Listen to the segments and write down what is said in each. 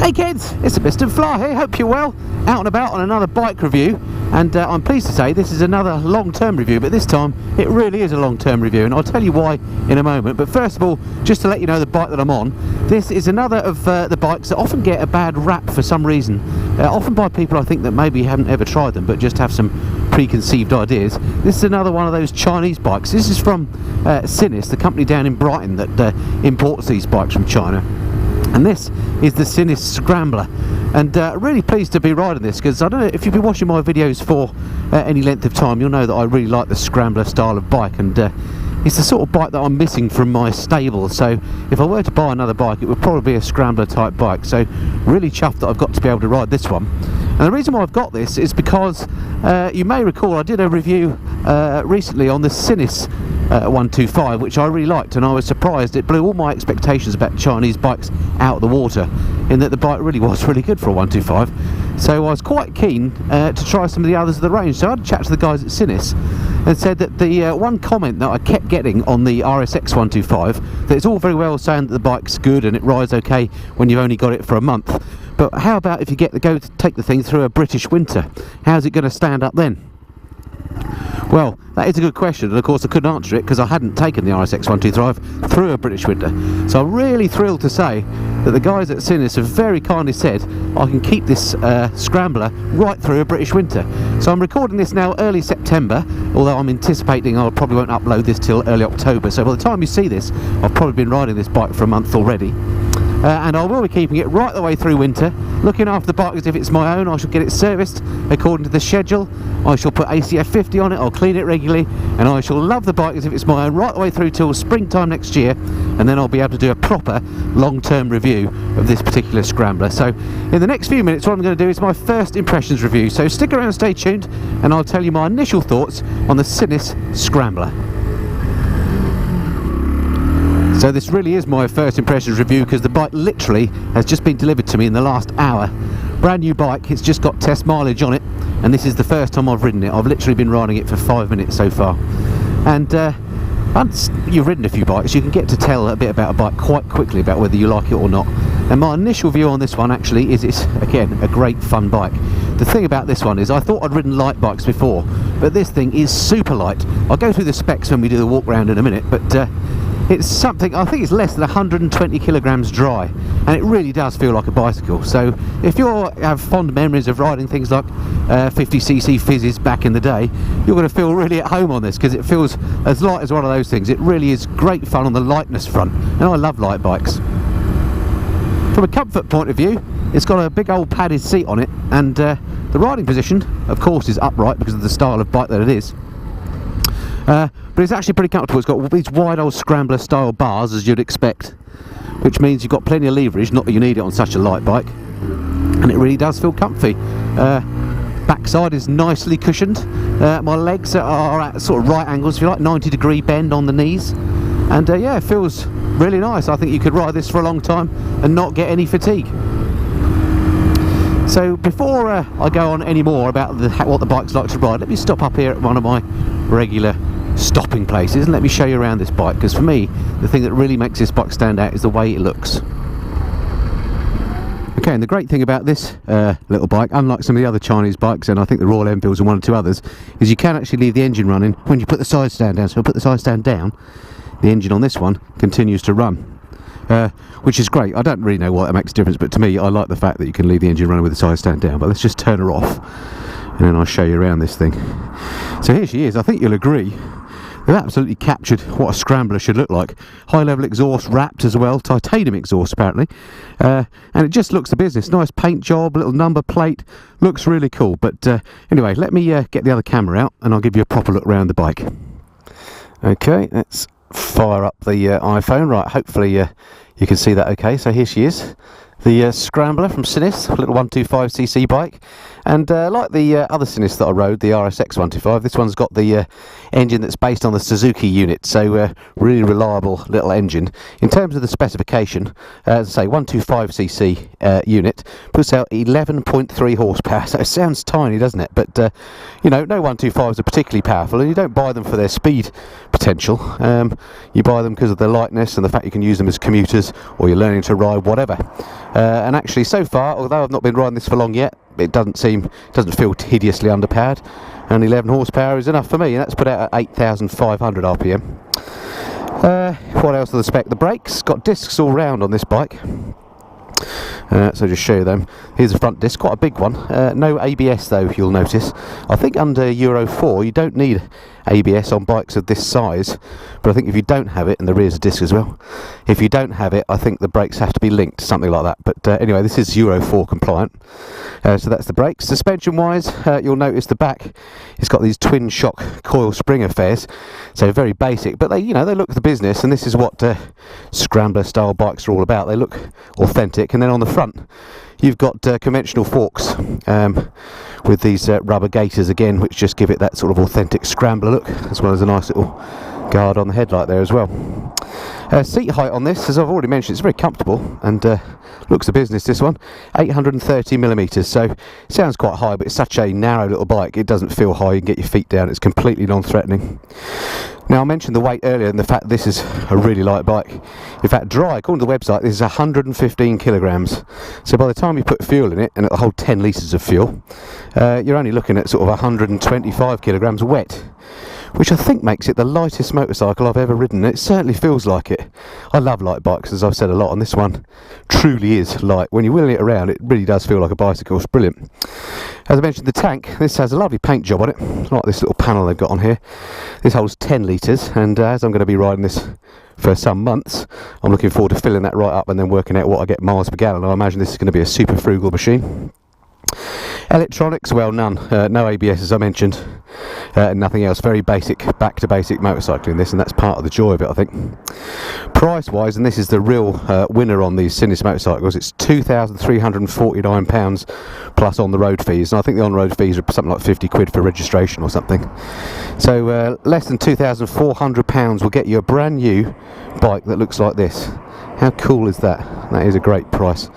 Hey kids, it's Mr. Fly here, hope you're well. Out and about on another bike review, and I'm pleased to say this is another long-term review, but this time it really is a long-term review, and I'll tell you why in a moment. But first of all, just to let you know the bike that I'm on, this is another of the bikes that often get a bad rap for some reason, often by people I think that maybe haven't ever tried them but just have some preconceived ideas. This is another one of those Chinese bikes. This is from Sinnis, the company down in Brighton that imports these bikes from China. And this is the Sinnis Scrambler, and really pleased to be riding this, because I don't know if you've been watching my videos for any length of time, you'll know that I really like the Scrambler style of bike, and it's the sort of bike that I'm missing from my stable. So if I were to buy another bike, it would probably be a Scrambler type bike, so really chuffed that I've got to be able to ride this one. And the reason why I've got this is because you may recall I did a review recently on the Sinnis 125, which I really liked, and I was surprised. It blew all my expectations about Chinese bikes out of the water, in that the bike really was really good for a 125. So I was quite keen to try some of the others of the range. So I had a chat to the guys at Sinnis and said that the one comment that I kept getting on the RSX125, that it's all very well saying that the bike's good and it rides okay when you've only got it for a month, but how about if you go to take the thing through a British winter? How's it going to stand up then? Well, that is a good question, and of course I couldn't answer it because I hadn't taken the RSX125 through a British winter. So I'm really thrilled to say that the guys at Sinnis have very kindly said I can keep this Scrambler right through a British winter. So I'm recording this now early September, although I'm anticipating I probably won't upload this till early October. So by the time you see this, I've probably been riding this bike for a month already. And I will be keeping it right the way through winter, looking after the bike as if it's my own. I shall get it serviced according to the schedule. I shall put ACF 50 on it, I'll clean it regularly, and I shall love the bike as if it's my own right the way through till springtime next year, and then I'll be able to do a proper long-term review of this particular Scrambler. So in the next few minutes what I'm going to do is my first impressions review, so stick around, stay tuned, and I'll tell you my initial thoughts on the Sinnis Scrambler. So this really is my first impressions review, because the bike literally has just been delivered to me in the last hour. Brand new bike, it's just got test mileage on it, and this is the first time I've ridden it. I've literally been riding it for 5 minutes so far. And once you've ridden a few bikes, you can get to tell a bit about a bike quite quickly about whether you like it or not. And my initial view on this one actually is it's, again, a great fun bike. The thing about this one is I thought I'd ridden light bikes before, but this thing is super light. I'll go through the specs when we do the walk round in a minute, but it's something, I think it's less than 120 kilograms dry, and it really does feel like a bicycle. So if you have fond memories of riding things like 50cc fizzes back in the day, you're going to feel really at home on this, because it feels as light as one of those things. It really is great fun on the lightness front, and I love light bikes. From a comfort point of view, it's got a big old padded seat on it, and the riding position of course is upright because of the style of bike that it is. But it's actually pretty comfortable. It's got these wide old Scrambler style bars, as you'd expect, which means you've got plenty of leverage, not that you need it on such a light bike, and it really does feel comfy. Backside is nicely cushioned. My legs are at sort of right angles, if you like, 90-degree bend on the knees, and yeah, it feels really nice. I think you could ride this for a long time and not get any fatigue. So before I go on any more about what the bike's like to ride, let me stop up here at one of my regular stopping places and let me show you around this bike, because for me the thing that really makes this bike stand out is the way it looks. Okay, and the great thing about this little bike, unlike some of the other Chinese bikes, and I think the Royal Enfields and one or two others, is you can actually leave the engine running when you put the side stand down. So I'll put the side stand down, the engine on this one continues to run, which is great. I don't really know why that makes a difference, but to me I like the fact that you can leave the engine running with the side stand down. But let's just turn her off and then I'll show you around this thing. So here she is. I think you'll agree they've absolutely captured what a Scrambler should look like. High level exhaust wrapped as well, titanium exhaust apparently, and it just looks the business. Nice paint job, little number plate, looks really cool. But anyway, let me get the other camera out and I'll give you a proper look around the bike. Okay, let's fire up the iPhone. Right, hopefully you can see that okay. So here she is, the Scrambler from Sinnis, a little 125cc bike, and like the other Sinnis that I rode, the RSX125, this one's got the engine that's based on the Suzuki unit, so really reliable little engine. In terms of the specification, as I say, 125cc unit, puts out 11.3 horsepower, so it sounds tiny, doesn't it? But you know, no 125s are particularly powerful, and you don't buy them for their speed potential. You buy them because of the lightness and the fact you can use them as commuters, or you're learning to ride, whatever. And actually so far, although I've not been riding this for long yet, it doesn't feel hideously underpowered, and 11 horsepower is enough for me, and that's put out at 8,500 RPM. What else on the spec? The brakes, got discs all round on this bike. So just show you them. Here's a front disc, quite a big one. No ABS though, you'll notice. I think under Euro 4 you don't need ABS on bikes of this size, but I think if you don't have it, and the rear's a disc as well, if you don't have it, I think the brakes have to be linked, something like that. But anyway, this is Euro 4 compliant. So that's the brakes. Suspension wise, you'll notice the back, it's got these twin shock coil spring affairs, so very basic, but they, you know, they look the business, and this is what Scrambler style bikes are all about. They look authentic. And then on the front you've got conventional forks with these rubber gaiters again, which just give it that sort of authentic Scrambler look, as well as a nice little guard on the headlight there as well. Seat height on this, as I've already mentioned, it's very comfortable and looks the business, this one. 830mm, so it sounds quite high, but it's such a narrow little bike, it doesn't feel high. You can get your feet down, it's completely non-threatening. Now, I mentioned the weight earlier, and the fact this is a really light bike. In fact, dry, according to the website, this is 115 kilograms. So by the time you put fuel in it, and it'll hold 10 litres of fuel, you're only looking at sort of 125 kilograms wet, which I think makes it the lightest motorcycle I've ever ridden. It certainly feels like it. I love light bikes, as I've said a lot, and this one truly is light. When you're wheeling it around, it really does feel like a bicycle. It's brilliant. As I mentioned, the tank, this has a lovely paint job on it. I like this little panel they've got on here. This holds 10 litres, and as I'm going to be riding this for some months, I'm looking forward to filling that right up and then working out what I get miles per gallon. I imagine this is going to be a super frugal machine. Electronics, well, none. No ABS, as I mentioned. Nothing else. Very basic, back to basic motorcycling, this, and that's part of the joy of it, I think. Price wise, and this is the real winner on these Sinnis motorcycles, it's £2,349 plus on the road fees, and I think the on road fees are something like 50 quid for registration or something. So less than £2,400 will get you a brand new bike that looks like this. How cool is that? That is a great price.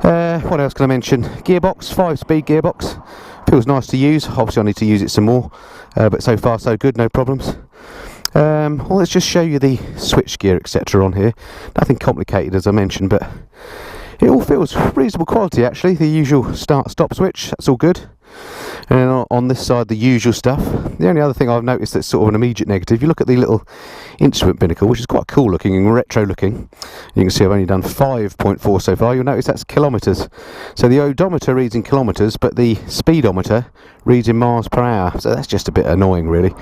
What else can I mention? Gearbox, 5-speed gearbox. Feels nice to use. Obviously I need to use it some more, but so far so good, no problems. Well, let's just show you the switch gear, etc. on here. Nothing complicated, as I mentioned, but it all feels reasonable quality actually. The usual start-stop switch, that's all good. And on this side, the usual stuff. The only other thing I've noticed that's sort of an immediate negative, you look at the little instrument binnacle, which is quite cool looking and retro looking. You can see I've only done 5.4 so far. You'll notice that's kilometres. So the odometer reads in kilometres, but the speedometer reads in miles per hour. So that's just a bit annoying, really.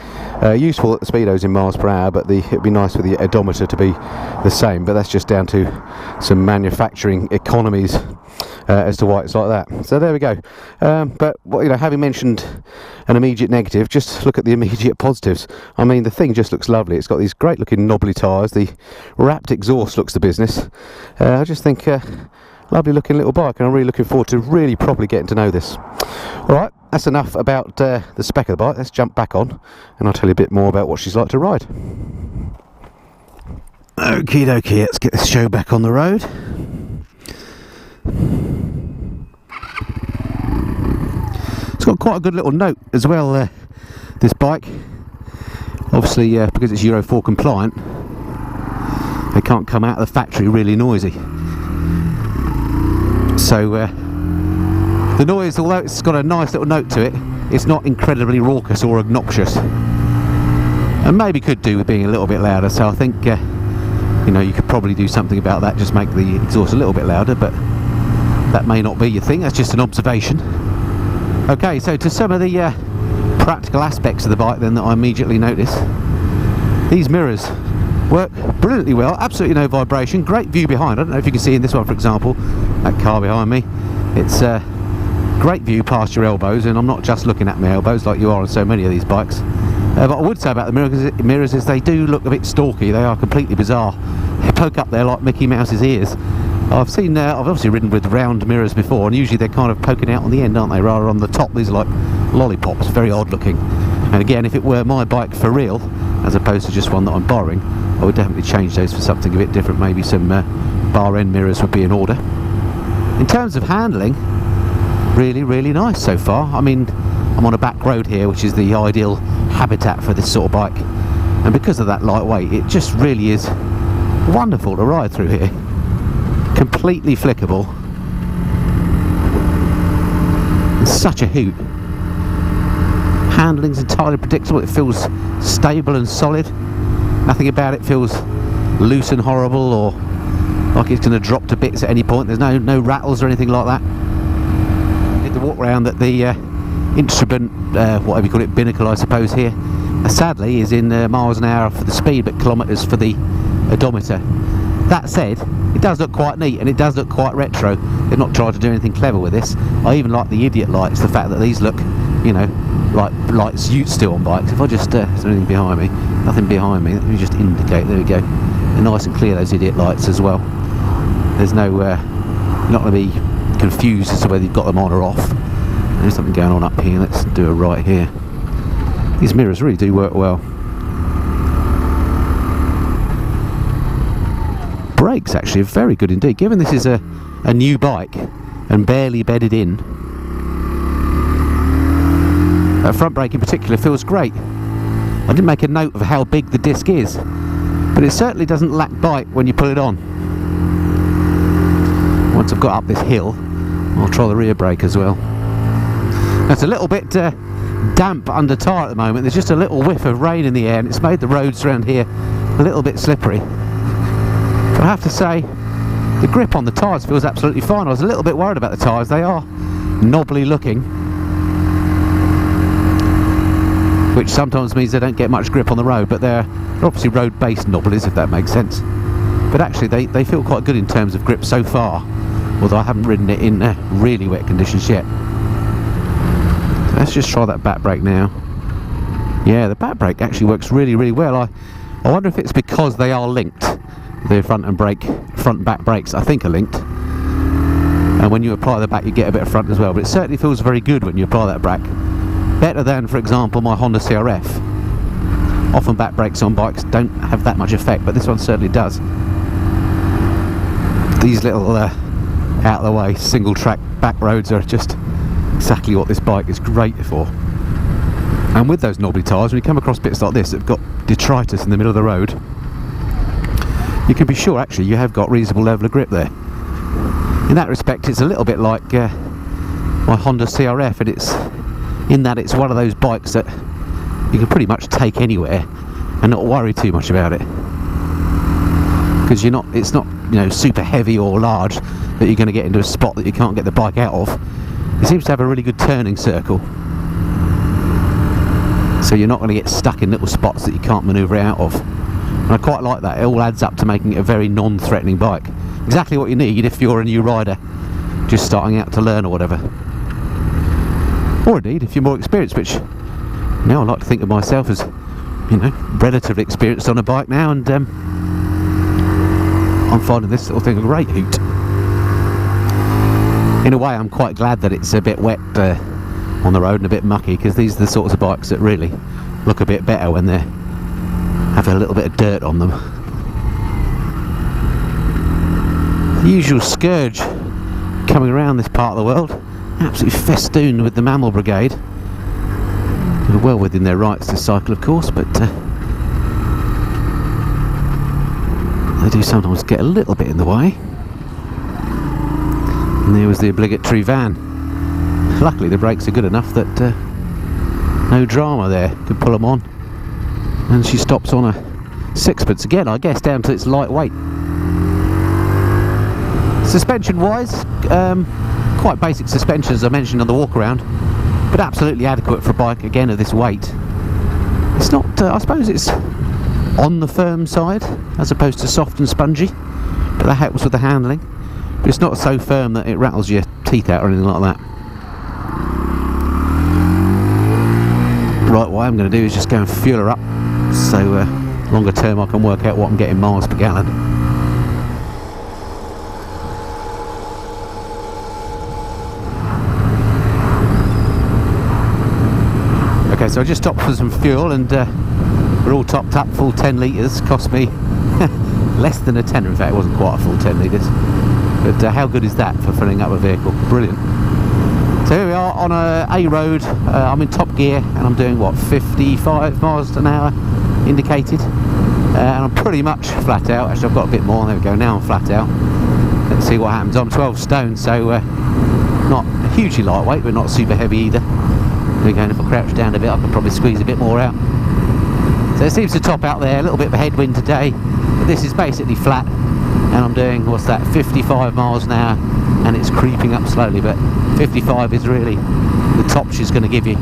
Useful that the speedo's in miles per hour, but it'd be nice for the odometer to be the same. But that's just down to some manufacturing economies as to why it's like that. So there we go. But you know, having mentioned an immediate negative, just look at the immediate positives. I mean, the thing just looks lovely. It's got these great looking knobbly tyres. The wrapped exhaust looks the business. I just think lovely looking little bike, and I'm really looking forward to really properly getting to know this. Alright, that's enough about the spec of the bike. Let's jump back on and I'll tell you a bit more about what she's like to ride. Okie dokie, let's get this show back on the road. It's got quite a good little note as well, this bike. Obviously, because it's Euro 4 compliant, they can't come out of the factory really noisy. So the noise, although it's got a nice little note to it, it's not incredibly raucous or obnoxious, and maybe could do with being a little bit louder. So I think you know, you could probably do something about that, just make the exhaust a little bit louder, but that may not be your thing. That's just an observation. Okay, so to some of the practical aspects of the bike then that I immediately notice. These mirrors work brilliantly well, absolutely no vibration, great view behind. I don't know if you can see in this one, for example, that car behind me. It's a great view past your elbows, and I'm not just looking at my elbows like you are on so many of these bikes. But I would say about the mirrors is they do look a bit stalky. They are completely bizarre. They poke up there like Mickey Mouse's ears. I've obviously ridden with round mirrors before, and usually they're kind of poking out on the end, aren't they, rather on the top. These are like lollipops, very odd looking. And again, if it were my bike for real, as opposed to just one that I'm borrowing, I would definitely change those for something a bit different. Maybe some bar end mirrors would be in order. In terms of handling, really, really nice so far. I mean, I'm on a back road here, which is the ideal habitat for this sort of bike, and because of that lightweight, it just really is wonderful to ride through here. completely flickable. It's such a hoot. Handling's entirely predictable. It feels stable and solid. Nothing about it feels loose and horrible or like it's going to drop to bits at any point. There's no rattles or anything like that. Did the walk round that the instrument, whatever you call it, binnacle I suppose here, sadly is in miles an hour for the speed but kilometres for the odometer. That said, it does look quite neat and it does look quite retro. They've not tried to do anything clever with this. I even like the idiot lights, the fact that these look, you know, like lights you'd still on bikes. If I just, is there anything behind me? Nothing behind me. Let me just indicate, there we go. They're nice and clear, those idiot lights as well. There's no, you're not going to be confused as to whether you've got them on or off. There's something going on up here. Let's do a right here. These mirrors really do work well. Brakes actually are very good indeed. Given this is a new bike and barely bedded in, that front brake in particular feels great. I didn't make a note of how big the disc is, but it certainly doesn't lack bite when you pull it on. Once I've got up this hill, I'll try the rear brake as well. It's a little bit damp under tyre at the moment. There's just a little whiff of rain in the air and it's made the roads around here a little bit slippery. But I have to say, the grip on the tyres feels absolutely fine. I was a little bit worried about the tyres. They are knobbly looking, which sometimes means they don't get much grip on the road, but they're obviously road-based knobblies, if that makes sense. But actually they feel quite good in terms of grip so far, although I haven't ridden it in really wet conditions yet. So let's just try that back brake now. Yeah, the back brake actually works really, really well. I wonder if it's because they are linked. The front and back brakes I think are linked, and when you apply the back you get a bit of front as well, but it certainly feels very good when you apply that brake. Better than, for example, my Honda CRF. Often back brakes on bikes don't have that much effect, but this one certainly does. These little out of the way single track back roads are just exactly what this bike is great for. And with those knobbly tyres, when you come across bits like this that have got detritus in the middle of the road, you can be sure actually you have got reasonable level of grip there. In that respect it's a little bit like my Honda CRF, and it's in that it's one of those bikes that you can pretty much take anywhere and not worry too much about it, because it's not, you know, super heavy or large that you're going to get into a spot that you can't get the bike out of. It seems to have a really good turning circle, so you're not going to get stuck in little spots that you can't manoeuvre out of. And I quite like that. It all adds up to making it a very non-threatening bike. Exactly what you need if you're a new rider just starting out to learn or whatever. Or indeed if you're more experienced, which now I like to think of myself as, you know, relatively experienced on a bike now, and I'm finding this sort of thing a great hoot. In a way I'm quite glad that it's a bit wet on the road and a bit mucky, because these are the sorts of bikes that really look a bit better when they have a little bit of dirt on them. The usual scourge coming around this part of the world, absolutely festooned with the mammal brigade. They're well within their rights to cycle, of course, but they do sometimes get a little bit in the way. And there was the obligatory van. Luckily the brakes are good enough that no drama there, could pull them on. And she stops on a sixpence again, I guess, down to its lightweight. Suspension wise, quite basic suspension as I mentioned on the walk around, but absolutely adequate for a bike again of this weight. It's not, I suppose it's on the firm side as opposed to soft and spongy, but that helps with the handling. But it's not so firm that it rattles your teeth out or anything like that. Right, what I'm going to do is just go and fuel her up, so longer term I can work out what I'm getting miles per gallon. Okay, so I just stopped for some fuel, and we're all topped up, full 10 litres. Cost me less than a tenner. In fact, it wasn't quite a full 10 litres. But how good is that for filling up a vehicle? Brilliant. So here we are on a road. I'm in top gear and I'm doing what, 55 miles an hour indicated, and I'm pretty much flat out. Actually I've got a bit more. There we go, now I'm flat out. see what happens. I'm 12 stone, so not hugely lightweight, but not super heavy either. Again, if I crouch down a bit, I can probably squeeze a bit more out. So it seems to top out there, a little bit of a headwind today, but this is basically flat, and I'm doing, what's that, 55 miles an hour, and it's creeping up slowly, but 55 is really the top she's going to give you.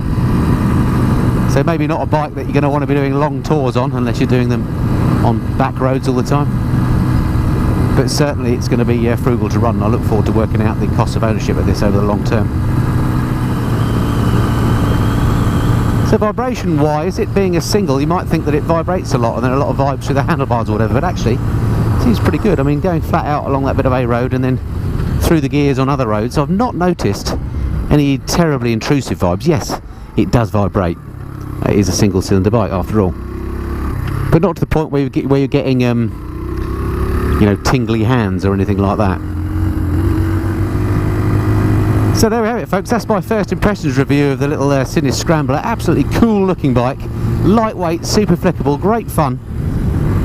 So maybe not a bike that you're going to want to be doing long tours on, unless you're doing them on back roads all the time. But certainly it's going to be frugal to run. I look forward to working out the cost of ownership of this over the long term. So vibration wise, it being a single, you might think that it vibrates a lot and there are a lot of vibes through the handlebars or whatever, but actually it seems pretty good. I mean, going flat out along that bit of A road and then through the gears on other roads, I've not noticed any terribly intrusive vibes. Yes, it does vibrate. It is a single cylinder bike after all, but not to the point where you're getting you know, tingly hands or anything like that. So there we have it, folks. That's my first impressions review of the little Sinnis Scrambler. Absolutely cool looking bike, lightweight, super flickable, great fun,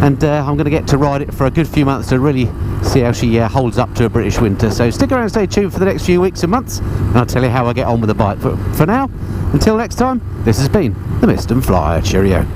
and I'm going to get to ride it for a good few months to really see how she holds up to a British winter. So stick around and stay tuned for the next few weeks and months, and I'll tell you how I get on with the bike. But for now, until next time, this has been the Mist and Flyer. Cheerio.